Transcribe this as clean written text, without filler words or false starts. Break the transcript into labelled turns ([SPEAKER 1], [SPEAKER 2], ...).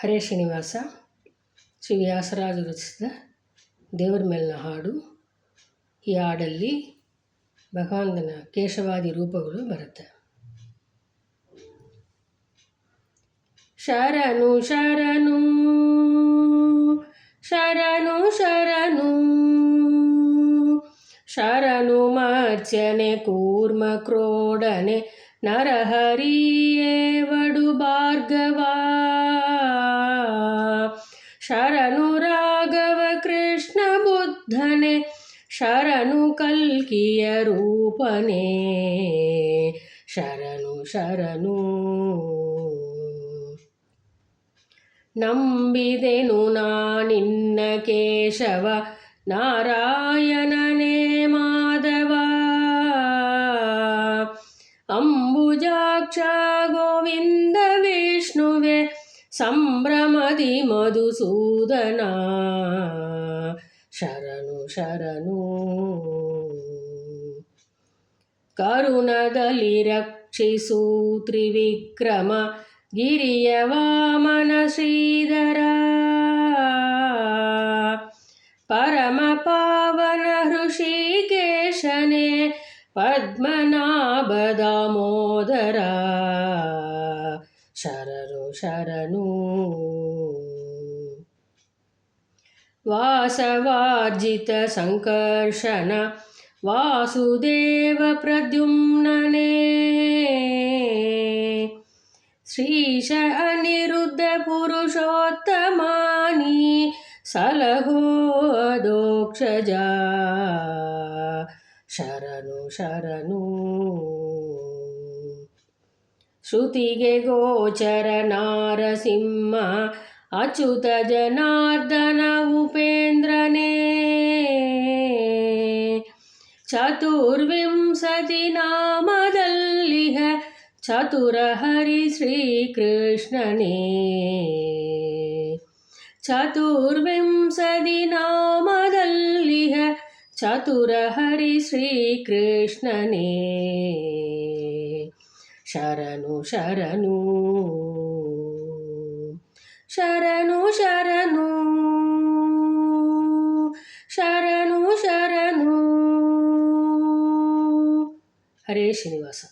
[SPEAKER 1] ಹರೇ ಶ್ರೀನಿವಾಸ. ಶ್ರೀ ವ್ಯಾಸರಾಜ ರಚಿಸಿದ ದೇವರ ಮೇಲಿನ ಹಾಡು. ಈ ಹಾಡಲ್ಲಿ ಭಗವಂತನ ಕೇಶವಾದಿ ರೂಪಗಳು ಬರುತ್ತೆ. ಶರಣು ಶರಣು ಶರಣು ಶರಣು ಶರಣು ಮರ್ಚನೆ ಕೂರ್ಮ ಕ್ರೋಡನೆ ನರಹರಿಯೇ ವಡು ಭಾರ್ಗವ. ಶರಣು ರಾಘವ ಕೃಷ್ಣ ಬುದ್ಧನೆ ಶರಣು ಕಲ್ಕಿಯ ರೂಪನೆ. ಶರಣು ಶರಣು ನಂಬಿದೆನು ನಾನಿನ್ನ ಕೇಶವ ನಾರಾಯಣನೇ ಮಾಧವ. ಅಂಬುಜಾಕ್ಷ ಗೋವಿಂದ ವಿಷ್ಣುವೆ ಸಂಭ್ರಮದಿ ಮಧುಸೂದನ. ಶರಣು ಶರಣು ಕರುಣದಲ್ಲಿ ರಕ್ಷಿಸು ತ್ರಿವಿಕ್ರಮ ಗಿರಿಯ ವಾಮನ ಶ್ರೀಧರ. ಪರಮ ಪಾವನ ಹೃಷಿಕೇಶನೆ ಪದ್ಮನಾಭ ದಾಮೋದರ. ಶರಣು ಶರಣು ವಾಸವಾರ್ಜಿತ ಸಂಕರ್ಷಣ ವಾಸುದೇವ ಪ್ರದ್ಯುಮ್ನನೇ. ಶ್ರೀಶ ಅನಿರುದ್ಧ ಪುರುಷೋತ್ತಮಾನಿ ಸಲಹೋ ದೋಕ್ಷಜ. ಶರಣು ಶರಣು ಶ್ರುತಿಗೆ ಗೋಚರ ನಾರಸಿಂಹ ಅಚ್ಯುತ ಜನಾರ್ದನ ಉಪೇಂದ್ರನೇ. ಚತುರ್ವಿಂಶತಿ ನಾಮದಲ್ಲಿಹ ಚತುರ ಹರಿ ಶ್ರೀಕೃಷ್ಣನೇ. ಚತುರ್ವಿಂಶತಿ ನಾಮದಲ್ಲಿಹ ಚತುರ ಹರಿ ಶ್ರೀಕೃಷ್ಣನೇ. ಶರಣು ಶರಣು ಶರಣು ಶರಣು ಶರಣು ಶರಣು. ಹರೇ ಶ್ರೀನಿವಾಸ.